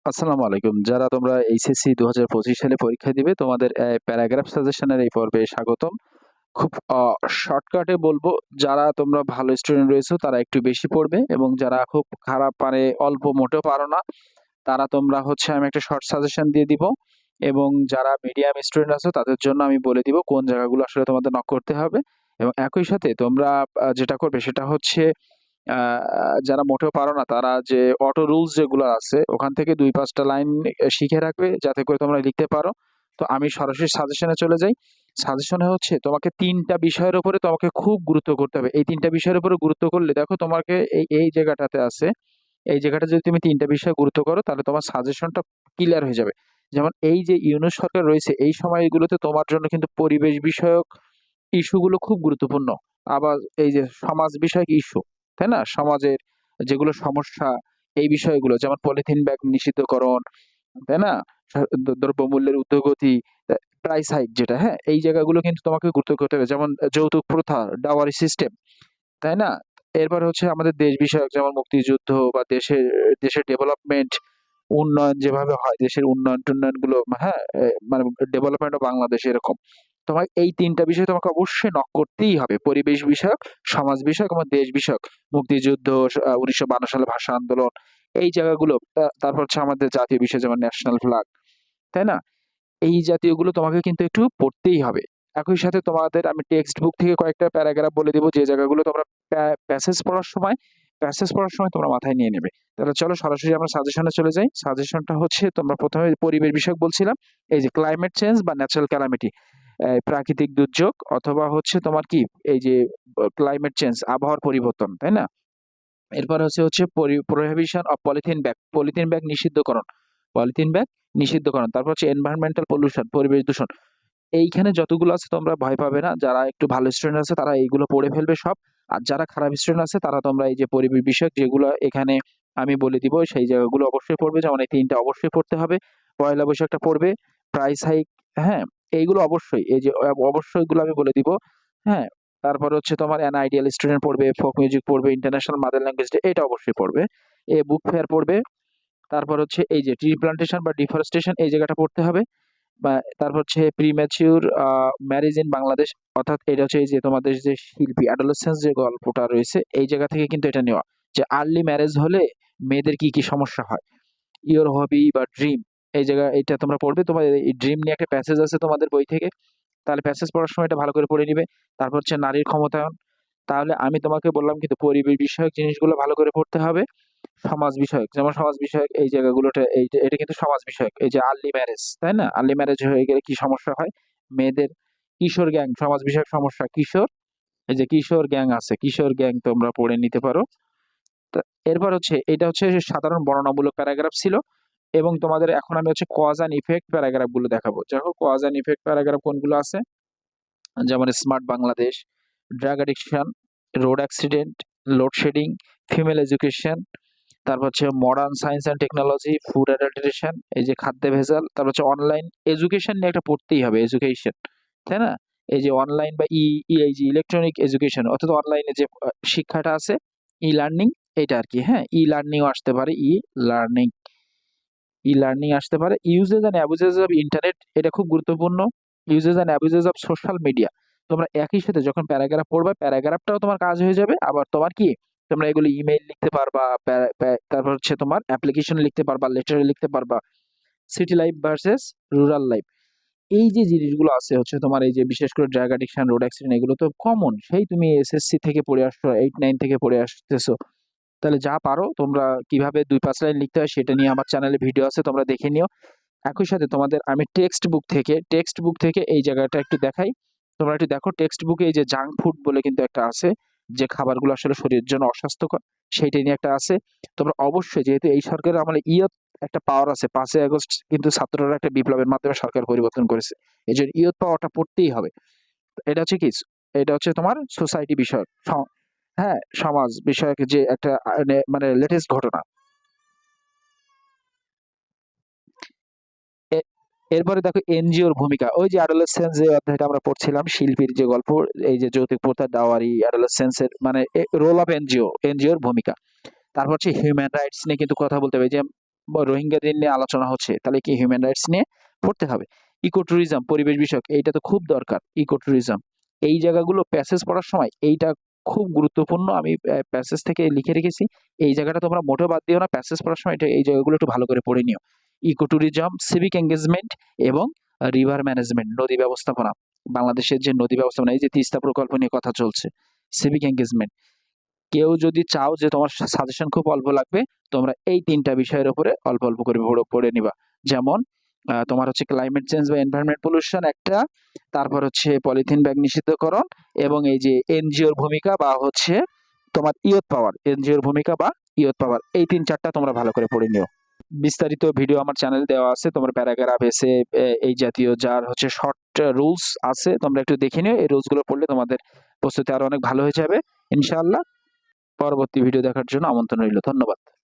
আসসালামু আলাইকুম। যারা তোমরা এইচএসসি ২০২৫ সালে পরীক্ষা দিবে, তোমাদের প্যারাগ্রাফ সাজেশনের এই পর্বে স্বাগতম। খুব শর্টকাটে বলবো, যারা তোমরা ভালো স্টুডেন্ট রয়েছো তারা একটু বেশি পড়বে এবং যারা খুব খারাপ অল্প মোটেও পারো না, তারা তোমরা আমি একটা শর্ট সাজেশন দিয়ে দিব এবং যারা মিডিয়াম স্টুডেন্ট আছো তাদের জন্য আমি বলে দিব কোন জায়গাগুলো আসলে তোমাদের নক করতে হবে এবং একই সাথে তোমরা যেটা করবে সেটা হচ্ছে আ যারা মোটেও পারো না তারা যে অটো রুলস যেগুলো আছে ওখান থেকে ২-৫ টা লাইন শিখে রাখবে যাতে করে তোমরা লিখতে পারো। তো আমি সরাসরি সাজেশনে চলে যাই। সাজেশনে হচ্ছে তোমাকে ৩ টা বিষয়ের উপরে তোমাকে খুব গুরুত্ব করতে হবে। এই ৩ টা বিষয়ের উপরে গুরুত্ব করলে দেখো তোমাকে এই জায়গাটাতে আছে। এই জায়গাটা যদি তুমি ৩ টা বিষয় গুরুত্ব করো তাহলে তোমার সাজেশনটা ক্লিয়ার হয়ে যাবে। যেমন এই যে ইউনূস সরকার রয়েছে এই সময়গুলোতে তোমার জন্য কিন্তু পরিবেশ বিষয়ক ইস্যুগুলো খুব গুরুত্বপূর্ণ। আবার এই যে সমাজ বিষয়ক ইস্যু, তাই না? সমাজের যেগুলো সমস্যা এই বিষয়গুলো যেমন পলিথিন ব্যাগ নিষিদ্ধকরণ, তাই না? দ্রব্যমূল্যের ঊর্ধ্বগতি, প্রাইস হাইক যেটা, হ্যাঁ? এই জায়গাগুলো কিন্তু তোমাকে গুরুত্ব করতে হবে। যেমন যৌতুক প্রথা, ডাওয়ারি সিস্টেম, তাই না? এরপর আমাদের দেশ বিষয়ক যেমন মুক্তিযুদ্ধ বা দেশের ডেভেলপমেন্ট, উন্নয়ন যেভাবে হয়, দেশের উন্নয়ন-টুন্নয়নগুলো, হ্যাঁ? মানে ডেভেলপমেন্ট অফ বাংলাদেশ এরকম। তোমাকে এই ৩ টা বিষয় তোমাকে অবশ্যই নক করতেই হবে। পরিবেশ বিষয়ক, সমাজ বিষয়ক এবং দেশ বিষয়ক। মুক্তিযুদ্ধ, ১৯৫২ সালে ভাষা আন্দোলন, এই জায়গাগুলো। তারপর আমাদের জাতীয় বিষয় যেমন ন্যাশনাল ফ্ল্যাগ, তাই না? এই জাতীয়গুলো তোমাকে কিন্তু একটু পড়তেই হবে। একই সাথে তোমাদের আমি টেক্সট বুক থেকে কয়েকটা প্যারাগ্রাফ বলে দিব যে জায়গাগুলো তোমরা প্যাসেজ পড়ার সময় তোমরা মাথায় নিয়ে নেবে। তাহলে চলো সরাসরি আমরা সাজেশনে চলে যাই। সাজেশনটা হচ্ছে তোমরা ১ম এ পরিবেশ বিষয়ক বলছিলাম। এই যে ক্লাইমেট চেঞ্জ বা ন্যাচারাল ক্যালামিটি, প্রাকৃতিক দুর্যোগ অথবা তোমার কি এই যে ক্লাইমেট চেঞ্জ, আবহাওয়ার পরিবর্তন, তাই না? এরপর হচ্ছে প্রহিবিশন অফ পলিথিন ব্যাগ নিষিদ্ধকরণ। পলিথিন ব্যাগ নিষিদ্ধকরণ। তারপর এনভায়রনমেন্টাল পলিউশন, পরিবেশ দূষণ। এইখানে যতগুলো আছে তোমরা ভয় পাবে না। যারা একটু ভালো স্টুডেন্ট আছে তারা এইগুলো পড়ে ফেলবে সব। আর যারা খারাপ স্টুডেন্ট আছে তারা তোমরা এই যে পরিবেশ বিষয়ক যেগুলো এখানে আমি বলে দিব সেই জায়গাগুলো অবশ্যই পড়বে। যেমন এই ৩ টা অবশ্যই পড়তে হবে। পহেলা বৈশাখটা পড়বে, প্রাইস হাইক, হ্যাঁ? এইগুলো অবশ্যই, এই যে অবশ্যই এগুলো আমি বলে দিব। হ্যাঁ? তারপর তোমার অ্যান আইডিয়াল স্টুডেন্ট পড়বে, ফোক মিউজিক পড়বে, ইন্টারন্যাশনাল মাদার ল্যাঙ্গুয়েজ ডে এটা অবশ্যই পড়বে। বুক ফেয়ার পড়বে। তারপর এই যে ট্রি প্লান্টেশন বা ডিফরেস্টেশন এই জায়গাটা পড়তে হবে। বা তারপর প্রিম্যাচিউর ম্যারেজ ইন বাংলাদেশ, অর্থাৎ এটা এই যে তোমাদের যে শিল্পী অ্যাডোলেসেন্স যে গল্পটা রয়েছে এই জায়গা থেকে কিন্তু এটা নেওয়া। যে আর্লি ম্যারেজ হলে মেয়েদের কি সমস্যা হয়? ইওর হবি বা ড্রিম, এই জায়গা এটা তোমরা পড়বে। তোমার এই ড্রিম নিয়ে একটা প্যাসেজ আছে তোমাদের বই থেকে। তাহলে প্যাসেজ পড়ার সময় এটা ভালো করে পড়ে নিবে। তারপর নারীর ক্ষমতায়ন। তাহলে আমি তোমাকে বললাম কিন্তু পরিবেশ বিষয়ক জিনিসগুলো ভালো করে পড়তে হবে। সমাজ বিষয়ক, যেমন সমাজ বিষয়ক এই জায়গাগুলোতে এটা কিন্তু সমাজ বিষয়ক। এই যে আর্লি ম্যারেজ, তাই না? আর্লি ম্যারেজ হয়ে গেলে কি সমস্যা হয়? মেয়েদের কিশোর গ্যাং, সমাজ বিষয়ক সমস্যা, কিশোর, এই যে কিশোর গ্যাং আছে, কিশোর গ্যাং তোমরা পড়ে নিতে পারো। তা এরপর এটা সাধারণ বর্ণনামূলক প্যারাগ্রাফ ছিল এবং তোমাদের এখন আমি কজ অ্যান্ড ইফেক্ট প্যারাগ্রাফ গুলো দেখাবো। দেখো কজ অ্যান্ড ইফেক্ট প্যারাগ্রাফ কোনগুলো আছে? যেমন smart Bangladesh, drug addiction, road accident, load shedding, female education, তারপর modern science and technology, food adulteration, এই যে খাদ্যে ভেজাল, তারপর অনলাইন এডুকেশন নিয়ে একটা পড়তেই হবে, এডুকেশন, তাই না? এই যে অনলাইন বা এই যে ইলেকট্রনিক এডুকেশন অর্থাৎ অনলাইনে যে শিক্ষাটা আছে, ই লার্নিং, এটা আর কি, হ্যাঁ? ই লার্নিংও আসতে পারে, লার্নিং লার্নিং আসতে পারে। Uses and abuses of internet, এটা খুব গুরুত্বপূর্ণ। Uses and abuses of social media. তোমরা একই সাথে যখন প্যারাগ্রাফ পড়বা, প্যারাগ্রাফটাও তোমার কাজ হয়ে যাবে। আবার তোমার কি তোমরা এগুলো ইমেইল লিখতে পারবা, তারপর তোমার অ্যাপ্লিকেশন লিখতে পারবা, লেটার লিখতে পারবা। City life versus rural life. এই যে জিনিসগুলো আছে তোমার এই যে বিশেষ করে ড্রাগ অ্যাডিকশন, রোড অ্যাক্সিডেন্ট এগুলো তো কমন। সেই তুমি এসএসসি থেকে পড়ে আসছো, 8-9 থেকে পড়ে আসতেছো। তাহলে যা পারো তোমরা কিভাবে ২-৫ লাইন লিখতে হয় সেটা নিয়ে আমার চ্যানেলে ভিডিও আছে, তোমরা দেখে নিও। একই সাথে তোমাদের আমি টেক্সট বুক থেকে এই জায়গাটা একটু দেখাই। তোমরা একটু দেখো টেক্সট বুকে এই যে জাঙ্ক ফুড বলে কিন্তু একটা আছে, যে খাবারগুলো আসলে শরীরের জন্য অস্বাস্থ্যকর, সেইটা নিয়ে একটা আছে। তোমরা অবশ্যই, যেহেতু এই সরকারের আমলে একটা পাওয়ার আছে, ৫ই আগস্ট কিন্তু ছাত্ররা একটা বিপ্লবের মাধ্যমে সরকার পরিবর্তন করেছে। এজন্য পাওয়ারটা পড়তেই হবে। এটা কি? এটা তোমার সোসাইটি বিষয়ক, হ্যাঁ, সমাজ বিষয়ক যে একটা মানে লেটেস্ট ঘটনা। এ এরপরে দেখো এনজিওর ভূমিকা। ওই যে অ্যাডোলেসেন্স যে অধ্যায়টা আমরা পড়ছিলাম, শিল্পীর যে গল্প, এই যে যৌতুক প্রথা, ডাওয়ারি, অ্যাডোলেসেন্স এর মানে রোল অফ এনজিওর ভূমিকা। তারপর হিউম্যান রাইটস নিয়ে কিন্তু কথা বলতে হবে। এই যে রোহিঙ্গাদের নিয়ে আলোচনা হচ্ছে, তাহলে কি হিউম্যান রাইটস নিয়ে পড়তে হবে? ইকো ট্যুরিজম, পরিবেশ বিষয়ক, এইটা তো খুব দরকার। ইকো ট্যুরিজম, এই জায়গাগুলো প্যাসেজ পড়ার সময় এইটা খুব গুরুত্বপূর্ণ। আমি প্যাসেজ থেকে লিখে রেখেছি, এই জায়গাটা তোমরা মোটেও বাদ দিও না। প্যাসেজ পড়ার সময় এটা, এই জায়গাগুলো একটু ভালো করে পড়ে নিও। ইকো ট্যুরিজম, সিভিক এঙ্গেজমেন্ট এবং রিভার ম্যানেজমেন্ট, নদী ব্যবস্থাপনা। বাংলাদেশের যে নদী ব্যবস্থাপনা, এই যে তিস্তা প্রকল্প নিয়ে কথা চলছে, সিভিক এঙ্গেজমেন্ট। কেউ যদি চাও যে তোমার সাজেশন খুব অল্প লাগবে, তোমরা এই ৩টা বিষয়ের উপরে অল্প অল্প করে পড়ে নিবা। যেমন তোমার হচ্ছে ক্লাইমেট চেঞ্জ বা এনভায়রনমেন্ট পলিউশন একটা, তারপর হচ্ছে পলিথিন ব্যাগ নিষিদ্ধকরণ, এবং এই যে এনজিওর ভূমিকা বা হচ্ছে তোমার ইয়ুথ পাওয়ার, এনজিওর ভূমিকা বা ইয়ুথ পাওয়ার, এই ৩-৪টা তোমরা ভালো করে পড়ে নিও। বিস্তারিত ভিডিও আমার চ্যানেলে দেওয়া আছে, তোমার প্যারাগ্রাফ, এসে এই জাতীয় যার হচ্ছে শর্ট রুলস আছে, তোমরা একটু দেখে নিও। এই রুলস গুলো পড়লে তোমাদের প্রস্তুতি আরো অনেক ভালো হয়ে যাবে ইনশাআল্লাহ। পরবর্তী ভিডিও দেখার জন্য আমন্ত্রণ রইল। ধন্যবাদ।